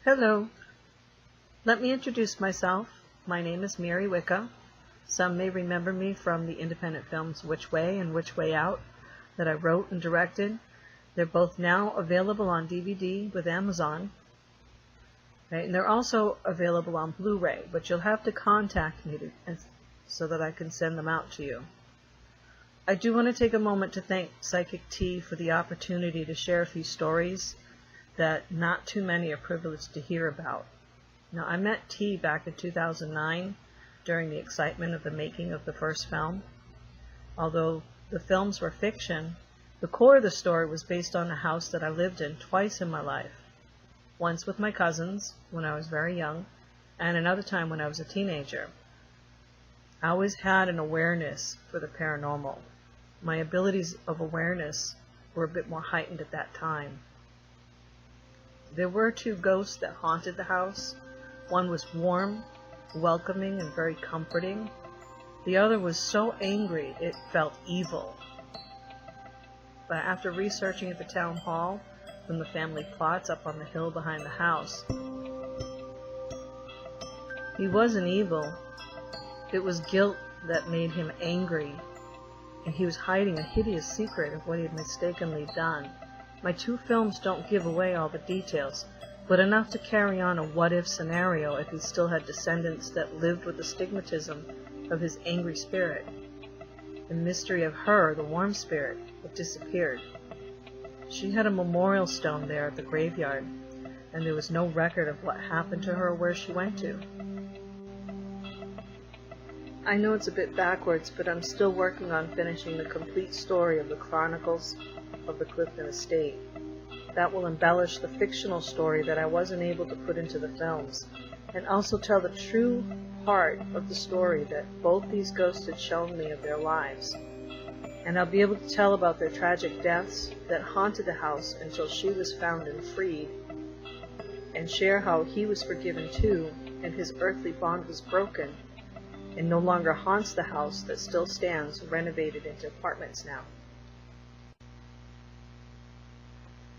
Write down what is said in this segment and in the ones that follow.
Hello. Let me introduce myself. My name is Mary Wicca. Some may remember me from the independent films Which Way and Which Way Out that I wrote and directed. They're both now available on DVD with Amazon. Right? And they're also available on Blu-ray, but you'll have to contact me so that I can send them out to you. I do want to take a moment to thank Psychic T for the opportunity to share a few stories that not too many are privileged to hear about. Now, I met T back in 2009 during the excitement of the making of the first film. Although the films were fiction, the core of the story was based on a house that I lived in twice in my life. Once with my cousins when I was very young, and another time when I was a teenager. I always had an awareness for the paranormal. My abilities of awareness were a bit more heightened at that time. There were two ghosts that haunted the house. One was warm, welcoming, and very comforting. The other was so angry it felt evil. But after researching at the town hall from the family plots up on the hill behind the house, he wasn't evil. It was guilt that made him angry, and he was hiding a hideous secret of what he had mistakenly done. My two films don't give away all the details, but enough to carry on a what-if scenario if he still had descendants that lived with the stigmatism of his angry spirit. The mystery of her, the warm spirit, had disappeared. She had a memorial stone there at the graveyard, and there was no record of what happened to her or where she went to. I know it's a bit backwards, but I'm still working on finishing the complete story of the Chronicles of the Clifton Estate. That will embellish the fictional story that I wasn't able to put into the films, and also tell the true heart of the story that both these ghosts had shown me of their lives. And I'll be able to tell about their tragic deaths that haunted the house until she was found and freed, and share how he was forgiven too, and his earthly bond was broken, and no longer haunts the house that still stands renovated into apartments now.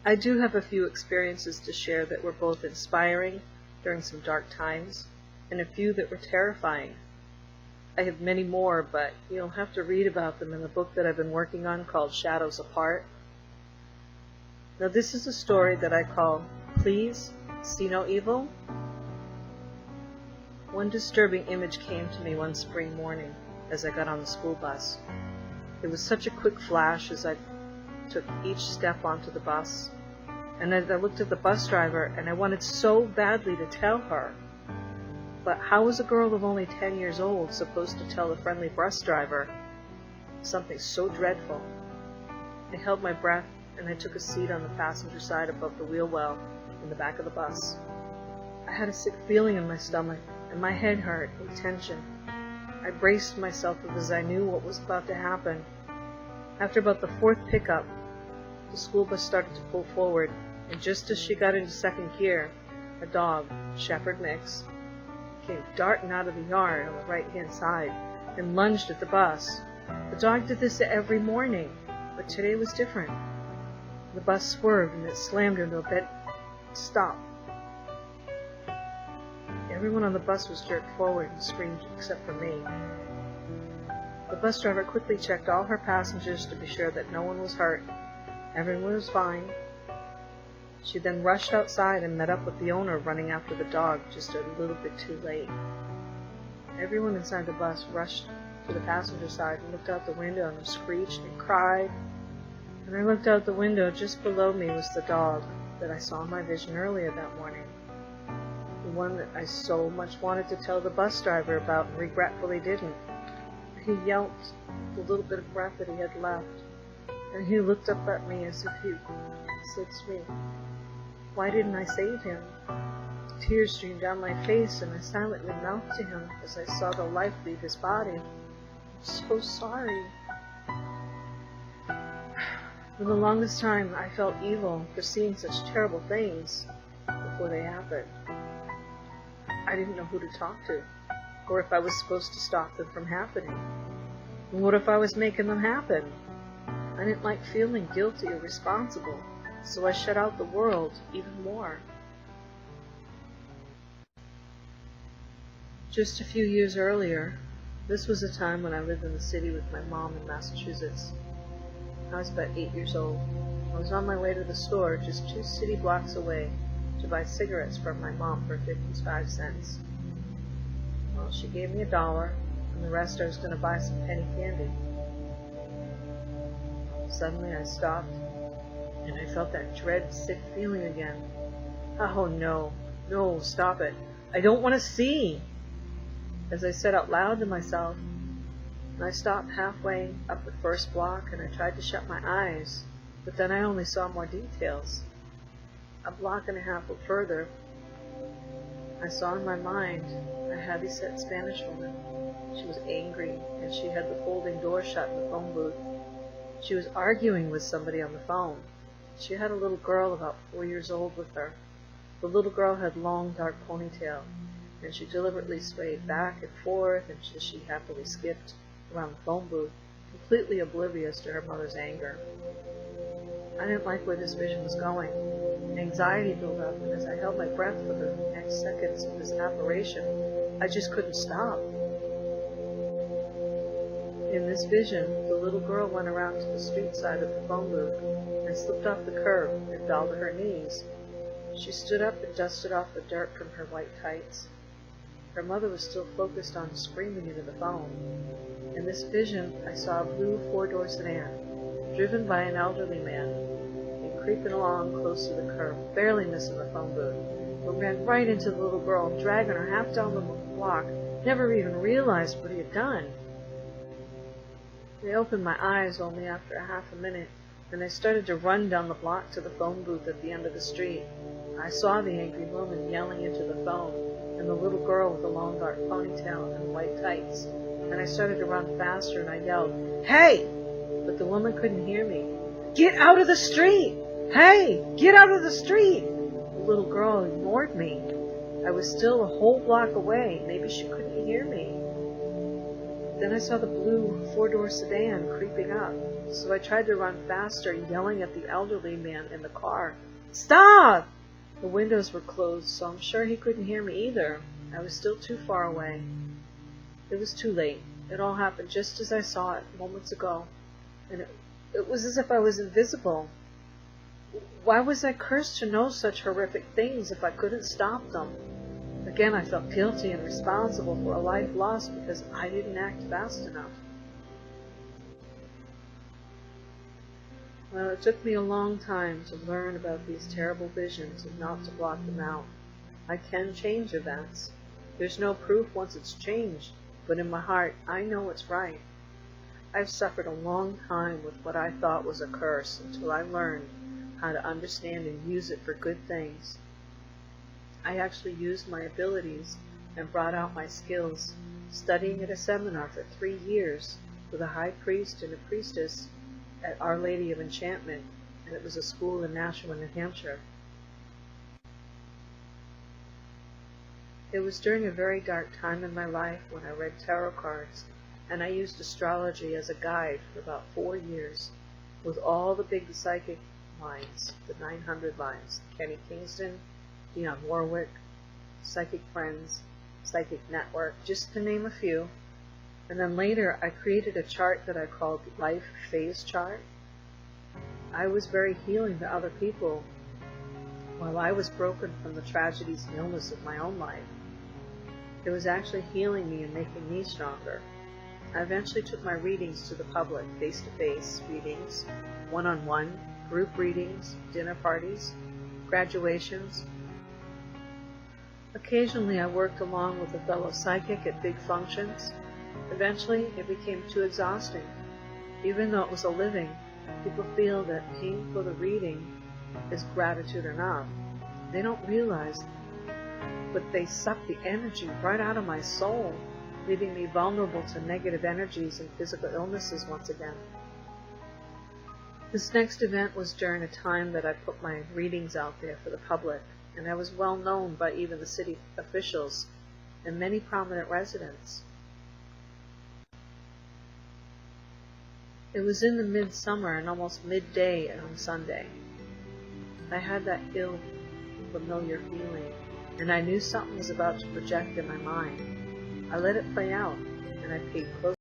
I do have a few experiences to share that were both inspiring during some dark times, and a few that were terrifying. I have many more, but you'll have to read about them in the book that I've been working on called Shadows Apart. Now this is a story that I call Please See No Evil. One disturbing image came to me one spring morning as I got on the school bus. It was such a quick flash as I took each step onto the bus. And as I looked at the bus driver, and I wanted so badly to tell her. But how was a girl of only 10 years old supposed to tell the friendly bus driver something so dreadful? I held my breath, and I took a seat on the passenger side above the wheel well in the back of the bus. I had a sick feeling in my stomach, and my head hurt with tension. I braced myself because I knew what was about to happen. After about the fourth pickup, the school bus started to pull forward, and just as she got into second gear, a dog, Shepherd Mix, came darting out of the yard on the right-hand side and lunged at the bus. The dog did this every morning, but today was different. The bus swerved and it slammed into a dead stop. Everyone on the bus was jerked forward and screamed except for me. The bus driver quickly checked all her passengers to be sure that no one was hurt. Everyone was fine. She then rushed outside and met up with the owner running after the dog just a little bit too late. Everyone inside the bus rushed to the passenger side and looked out the window and screeched and cried. And I looked out the window. Just below me was the dog that I saw in my vision earlier that morning. The one that I so much wanted to tell the bus driver about and regretfully didn't. He yelped the little bit of breath that he had left, and he looked up at me as if he said to me, "Why didn't I save him?" Tears streamed down my face, and I silently mouthed to him as I saw the life leave his body. "I'm so sorry." For the longest time, I felt evil for seeing such terrible things before they happened. I didn't know who to talk to, or if I was supposed to stop them from happening. And what if I was making them happen? I didn't like feeling guilty or responsible, so I shut out the world even more. Just a few years earlier, this was a time when I lived in the city with my mom in Massachusetts. I was about 8 years old. I was on my way to the store just 2 city blocks away to buy cigarettes from my mom for 55 cents. Well, she gave me $1, and the rest I was going to buy some penny candy. Suddenly I stopped, and I felt that dread, sick feeling again. Oh no, stop it. I don't want to see. As I said out loud to myself, and I stopped halfway up the first block and I tried to shut my eyes, but then I only saw more details. A block and a half further, I saw in my mind a heavy-set Spanish woman. She was angry, and she had the folding door shut in the phone booth. She was arguing with somebody on the phone. She had a little girl about 4 years old with her. The little girl had long, dark ponytail, and she deliberately swayed back and forth, and she happily skipped around the phone booth, completely oblivious to her mother's anger. I didn't like where this vision was going. Anxiety built up, and as I held my breath for the next seconds of this apparition, I just couldn't stop. In this vision, the little girl went around to the street side of the phone booth and slipped off the curb and fell to her knees. She stood up and dusted off the dirt from her white tights. Her mother was still focused on screaming into the phone. In this vision, I saw a blue 4-door sedan, driven by an elderly man, and creeping along close to the curb, barely missing the phone booth, but ran right into the little girl, dragging her half down the block, never even realized what he had done. I opened my eyes only after a half a minute, and I started to run down the block to the phone booth at the end of the street. I saw the angry woman yelling into the phone, and the little girl with the long dark ponytail and white tights, and I started to run faster, and I yelled, "Hey!" But the woman couldn't hear me. "Get out of the street! Hey! Get out of the street!" The little girl ignored me. I was still a whole block away. Maybe she couldn't hear me. Then I saw the blue 4-door sedan creeping up, so I tried to run faster, yelling at the elderly man in the car. "Stop!" The windows were closed, so I'm sure he couldn't hear me either. I was still too far away. It was too late. It all happened just as I saw it moments ago, and it was as if I was invisible. Why was I cursed to know such horrific things if I couldn't stop them? Again, I felt guilty and responsible for a life lost because I didn't act fast enough. Well, it took me a long time to learn about these terrible visions and not to block them out. I can change events. There's no proof once it's changed, but in my heart, I know it's right. I've suffered a long time with what I thought was a curse until I learned how to understand and use it for good things. I actually used my abilities and brought out my skills, studying at a seminar for 3 years with a high priest and a priestess at Our Lady of Enchantment, and it was a school in Nashua, New Hampshire. It was during a very dark time in my life when I read tarot cards, and I used astrology as a guide for about 4 years, with all the big psychic lines, the 900 lines, Kenny Kingston, Dionne Warwick, Psychic Friends, Psychic Network, just to name a few. And then later I created a chart that I called Life Phase Chart. I was very healing to other people while I was broken from the tragedies and illness of my own life. It was actually healing me and making me stronger. I eventually took my readings to the public, face-to-face readings, one-on-one, group readings, dinner parties, graduations. Occasionally I worked along with a fellow psychic at big functions. Eventually it became too exhausting. Even though it was a living, people feel that paying for the reading is gratitude enough. They don't realize, but they suck the energy right out of my soul, leaving me vulnerable to negative energies and physical illnesses once again. This next event was during a time that I put my readings out there for the public, and I was well known by even the city officials and many prominent residents. It was in the midsummer and almost midday on Sunday. I had that familiar feeling, and I knew something was about to project in my mind. I let it play out, and I paid close.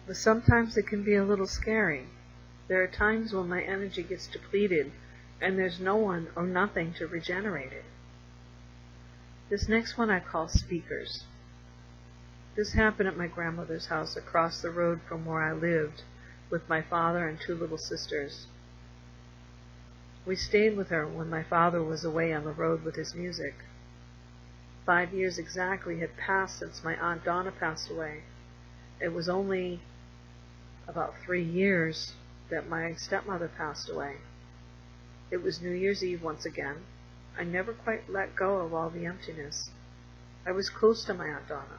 But sometimes it can be a little scary. There are times when my energy gets depleted and there's no one or nothing to regenerate it. This next one I call speakers. This happened at my grandmother's house across the road from where I lived with my father and 2 little sisters. We stayed with her when my father was away on the road with his music. 5 years exactly had passed since my Aunt Donna passed away. It was only about 3 years that my stepmother passed away. It was New Year's Eve once again. I never quite let go of all the emptiness. I was close to my Aunt Donna.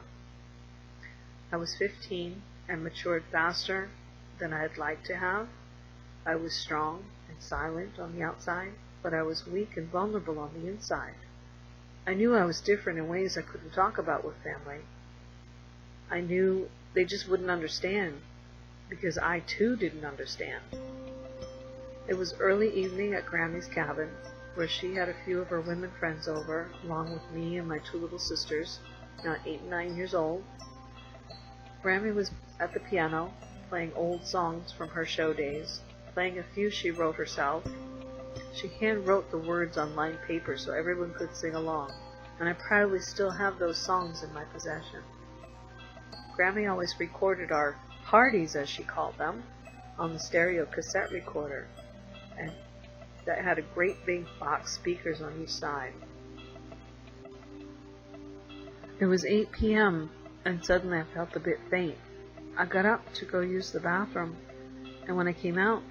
I was 15 and matured faster than I'd like to have. I was strong and silent on the outside, but I was weak and vulnerable on the inside. I knew I was different in ways I couldn't talk about with family. I knew they just wouldn't understand, because I too didn't understand. It was early evening at Grammy's cabin, where she had a few of her women friends over, along with me and my 2 little sisters, now 8 and 9 years old. Grammy was at the piano, playing old songs from her show days, playing a few she wrote herself. She hand-wrote the words on lined paper so everyone could sing along, and I proudly still have those songs in my possession. Grammy always recorded our parties, as she called them, on the stereo cassette recorder, and that had a great big box speakers on each side. It was 8 p.m., and suddenly I felt a bit faint. I got up to go use the bathroom, and when I came out,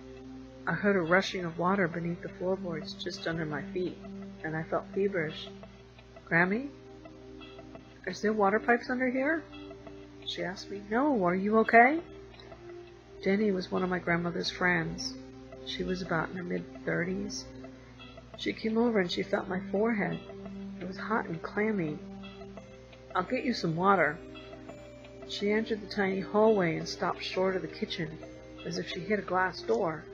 I heard a rushing of water beneath the floorboards just under my feet, and I felt feverish. "Grammy, is there water pipes under here?" She asked me. "No, are you okay?" Jenny was one of my grandmother's friends. She was about in her mid-30s. She came over and she felt my forehead. It was hot and clammy. "I'll get you some water." She entered the tiny hallway and stopped short of the kitchen, as if she hit a glass door,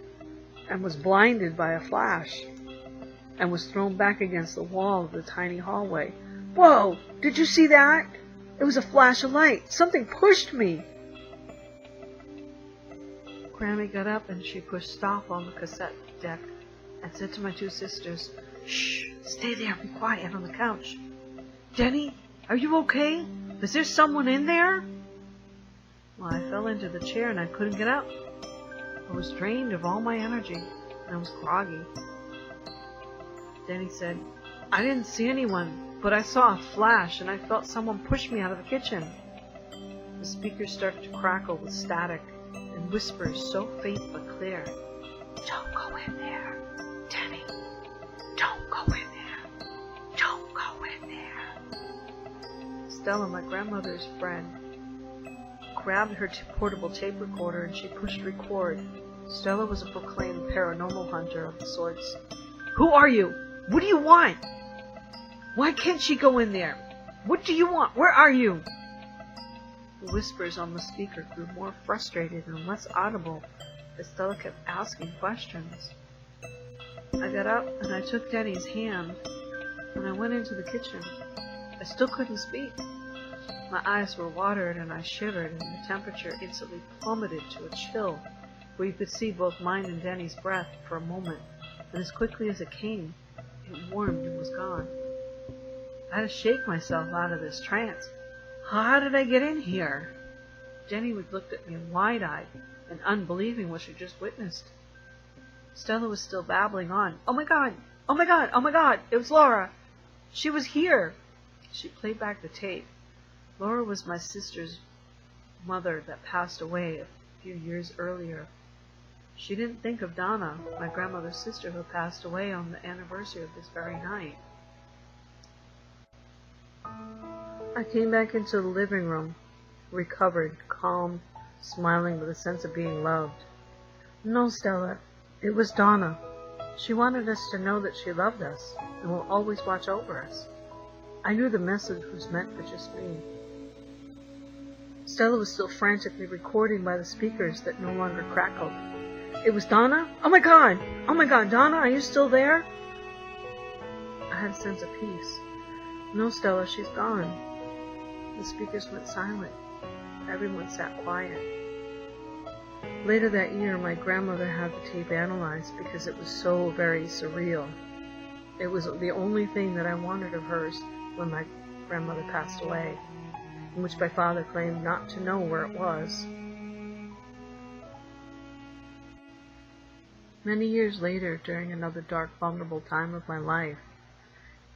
and was blinded by a flash, and was thrown back against the wall of the tiny hallway. "Whoa! Did you see that? It was a flash of light. Something pushed me." Grammy got up and she pushed stop on the cassette deck and said to my two sisters, "Shh, stay there, be quiet on the couch. Denny, are you okay? Is there someone in there?" Well, I fell into the chair and I couldn't get up. I was drained of all my energy and I was groggy. Denny said, "I didn't see anyone, but I saw a flash and I felt someone push me out of the kitchen." The speakers started to crackle with static and whispers so faint but clear. "Don't go in there, Denny. Don't go in there. Don't go in there." Stella, my grandmother's friend, grabbed her portable tape recorder and she pushed record. Stella was a proclaimed paranormal hunter of the sorts. "Who are you? What do you want? Why can't she go in there? What do you want? Where are you?" The whispers on the speaker grew more frustrated and less audible as Stella kept asking questions. I got up and I took Denny's hand and I went into the kitchen. I still couldn't speak. My eyes were watered and I shivered, and the temperature instantly plummeted to a chill where you could see both mine and Denny's breath for a moment, and as quickly as it came, it warmed and was gone. I had to shake myself out of this trance. How did I get in here? Denny looked at me wide-eyed and unbelieving what she just witnessed. Stella was still babbling on. "Oh my God! Oh my God! Oh my God! It was Laura! She was here!" She played back the tape. Laura was my sister's mother that passed away a few years earlier. She didn't think of Donna, my grandmother's sister who passed away on the anniversary of this very night. I came back into the living room, recovered, calm, smiling with a sense of being loved. "No, Stella, it was Donna. She wanted us to know that she loved us and will always watch over us. I knew the message was meant for just me." Stella was still frantically recording by the speakers that no longer crackled. "It was Donna? Oh my God! Oh my God, Donna, are you still there?" I had a sense of peace. "No, Stella, she's gone." The speakers went silent. Everyone sat quiet. Later that year, my grandmother had the tape analyzed because it was so very surreal. It was the only thing that I wanted of hers when my grandmother passed away, in which my father claimed not to know where it was. Many years later, during another dark, vulnerable time of my life,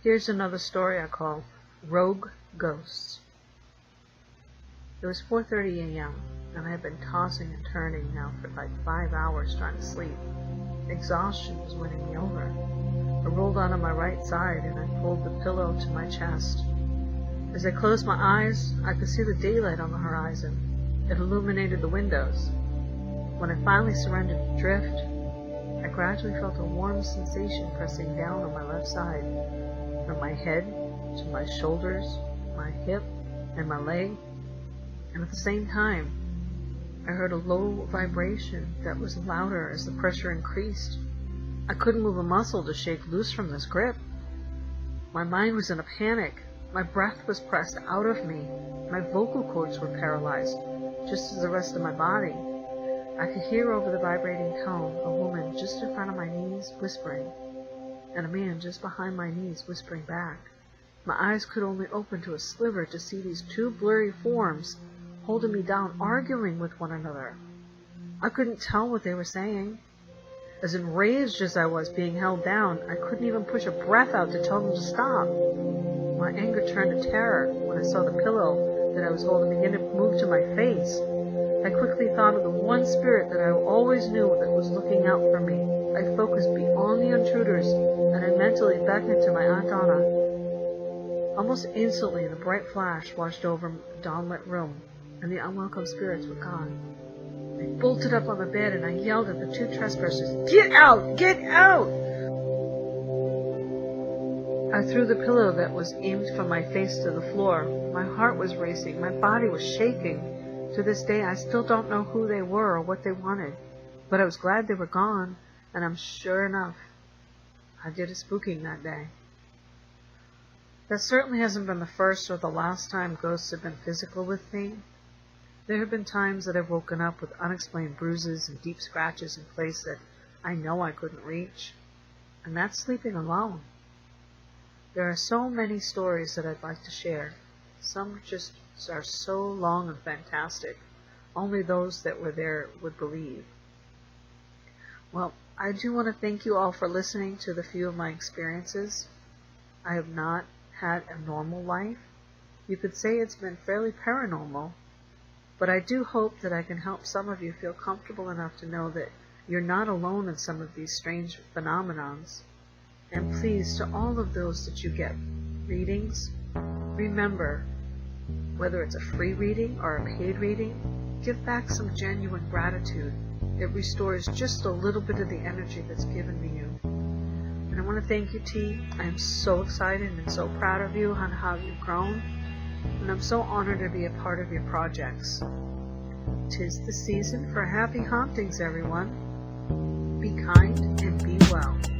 here's another story I call Rogue Ghosts. It was 4:30 a.m., and I had been tossing and turning now for like 5 hours trying to sleep. Exhaustion was winning me over. I rolled onto my right side and I pulled the pillow to my chest. As I closed my eyes, I could see the daylight on the horizon. It illuminated the windows. When I finally surrendered to drift, I gradually felt a warm sensation pressing down on my left side, from my head to my shoulders, my hip, and my leg. And at the same time, I heard a low vibration that was louder as the pressure increased. I couldn't move a muscle to shake loose from this grip. My mind was in a panic. My breath was pressed out of me. My vocal cords were paralyzed, just as the rest of my body. I could hear over the vibrating tone a woman just in front of my knees whispering, and a man just behind my knees whispering back. My eyes could only open to a sliver to see these two blurry forms holding me down, arguing with one another. I couldn't tell what they were saying. As enraged as I was being held down, I couldn't even push a breath out to tell them to stop. My anger turned to terror when I saw the pillow that I was holding begin to move to my face. I quickly thought of the one spirit that I always knew that was looking out for me. I focused beyond the intruders, and I mentally beckoned to my Aunt Donna. Almost instantly, the bright flash washed over the dawnlit room, and the unwelcome spirits were gone. I bolted up on the bed and I yelled at the two trespassers, "Get out! Get out!" I threw the pillow that was aimed from my face to the floor. My heart was racing. My body was shaking. To this day, I still don't know who they were or what they wanted, but I was glad they were gone, and I'm sure enough, I did a spooking that day. That certainly hasn't been the first or the last time ghosts have been physical with me. There have been times that I've woken up with unexplained bruises and deep scratches in places that I know I couldn't reach, and that's sleeping alone. There are so many stories that I'd like to share. Some just are so long and fantastic, only those that were there would believe. Well, I do want to thank you all for listening to the few of my experiences. I have not had a normal life. You could say it's been fairly paranormal, but I do hope that I can help some of you feel comfortable enough to know that you're not alone in some of these strange phenomenons. And please, to all of those that you get readings, remember, whether it's a free reading or a paid reading, give back some genuine gratitude. It restores just a little bit of the energy that's given to you. And I want to thank you, T. I am so excited and so proud of you on how you've grown, and I'm so honored to be a part of your projects. 'Tis the season for happy hauntings, everyone. Be kind and be well.